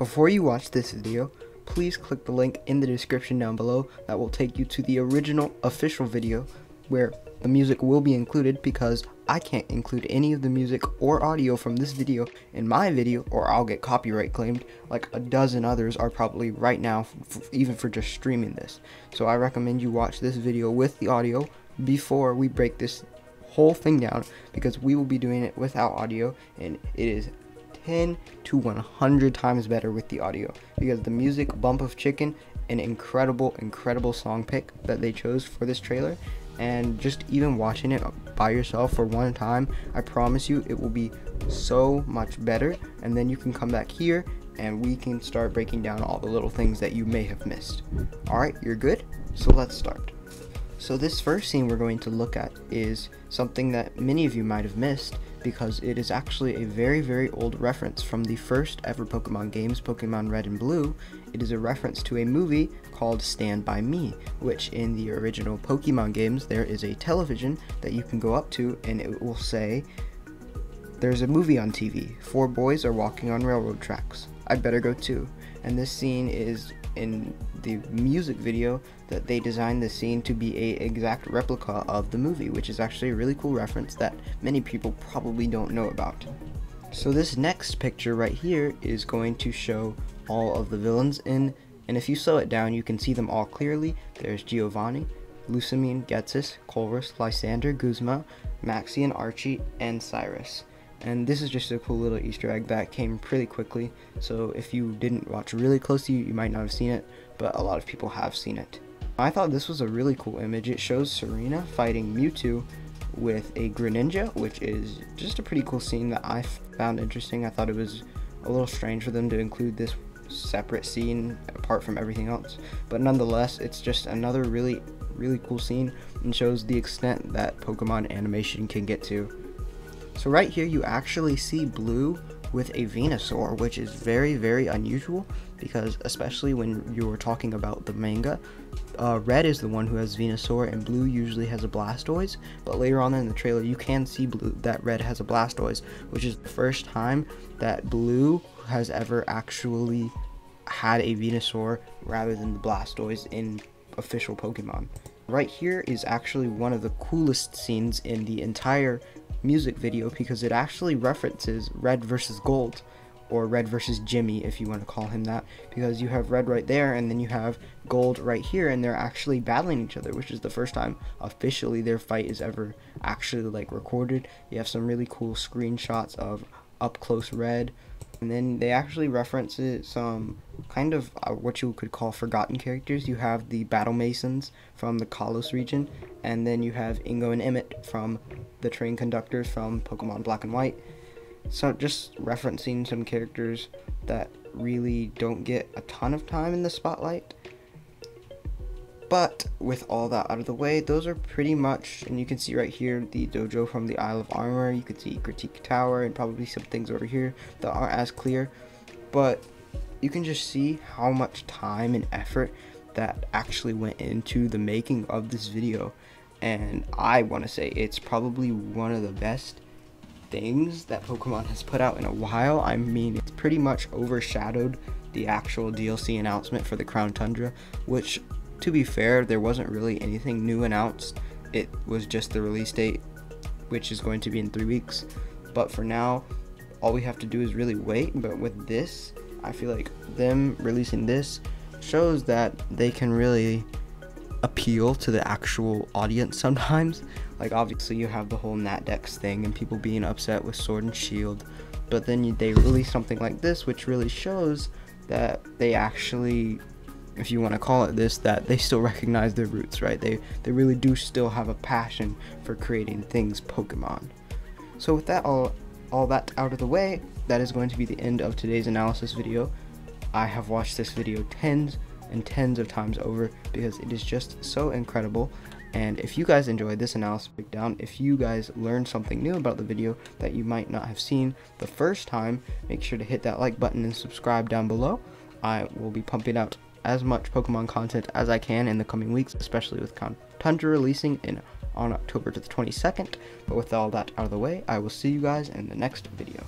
Before you watch this video, please click the link in the description down below that will take you to the original official video where the music will be included, because I can't include any of the music or audio from this video in my video or I'll get copyright claimed like a dozen others are probably right now, even for just streaming this. So I recommend you watch this video with the audio before we break this whole thing down, because we will be doing it without audio and it is 10 to 100 times better with the audio, because the music Bump of Chicken, an incredible song pick that they chose for this trailer, and just even watching it by yourself for one time, I promise you it will be so much better. And then you can come back here and we can start breaking down all the little things that you may have missed. Alright, you're good? So let's start. So this first scene we're going to look at is something that many of you might have missed, because it is actually a very old reference from the first ever Pokemon games, Pokemon Red and Blue. It is a reference to a movie called Stand By Me, which in the original Pokemon games there is a television that you can go up to and it will say, "There's a movie on TV. 4 boys are walking on railroad tracks. I'd better go too." And this scene is in the music video that they designed the scene to be a exact replica of the movie, which is actually a really cool reference that many people probably don't know about. So this next picture right here is going to show all of the villains and if you slow it down you can see them all clearly. There's Giovanni, Lusamine, Ghetsis, Colress, Lysander, Guzma, Maxie, Archie, and Cyrus. And this is just a cool little Easter egg that came pretty quickly, so if you didn't watch really closely you might not have seen it, but a lot of people have seen it. I thought this was a really cool image. It shows Serena fighting Mewtwo with a Greninja, which is just a pretty cool scene that I found interesting. I thought it was a little strange for them to include this separate scene apart from everything else, but nonetheless it's just another really cool scene and shows the extent that Pokemon animation can get to. So right here you actually see Blue with a Venusaur, which is very unusual, because especially when you were talking about the manga, Red is the one who has Venusaur and Blue usually has a Blastoise, but later on in the trailer you can see that Red has a Blastoise, which is the first time that Blue has ever actually had a Venusaur rather than the Blastoise in official Pokemon. Right here is actually one of the coolest scenes in the entire music video, because it actually references Red versus Gold, or Red versus Jimmy if you want to call him that, because you have Red right there and then you have Gold right here and they're actually battling each other, which is the first time officially their fight is ever actually like recorded. You have some really cool screenshots of up close Red, and then they actually reference some kind of what you could call forgotten characters. You have the Battle Masons from the Kalos region, and then you have Ingo and Emmett from the train conductors from Pokemon Black and White. So just referencing some characters that really don't get a ton of time in the spotlight. But with all that out of the way, those are pretty much, and you can see right here the dojo from the Isle of Armor. You can see Critique Tower and probably some things over here that aren't as clear, but you can just see how much time and effort that actually went into the making of this video. And I want to say it's probably one of the best things that Pokemon has put out in a while. I mean, it's pretty much overshadowed the actual DLC announcement for the Crown Tundra, which, to be fair, there wasn't really anything new announced. It was just the release date, which is going to be in 3 weeks. But for now, all we have to do is really wait. But with this, I feel like them releasing this shows that they can really appeal to the actual audience sometimes. Like, obviously you have the whole Natdex thing and people being upset with Sword and Shield, but then they release something like this, which really shows that they actually, if you want to call it this, that they still recognize their roots, right? They really do still have a passion for creating things Pokemon. So with that all that out of the way, that is going to be the end of today's analysis video. I have watched this video tens and tens of times over because it is just so incredible. And if you guys enjoyed this analysis breakdown, if you guys learned something new about the video that you might not have seen the first time, make sure to hit that like button and subscribe down below. I will be pumping out as much Pokemon content as I can in the coming weeks, especially with Tundra releasing on October the 22nd. But with all that out of the way, I will see you guys in the next video.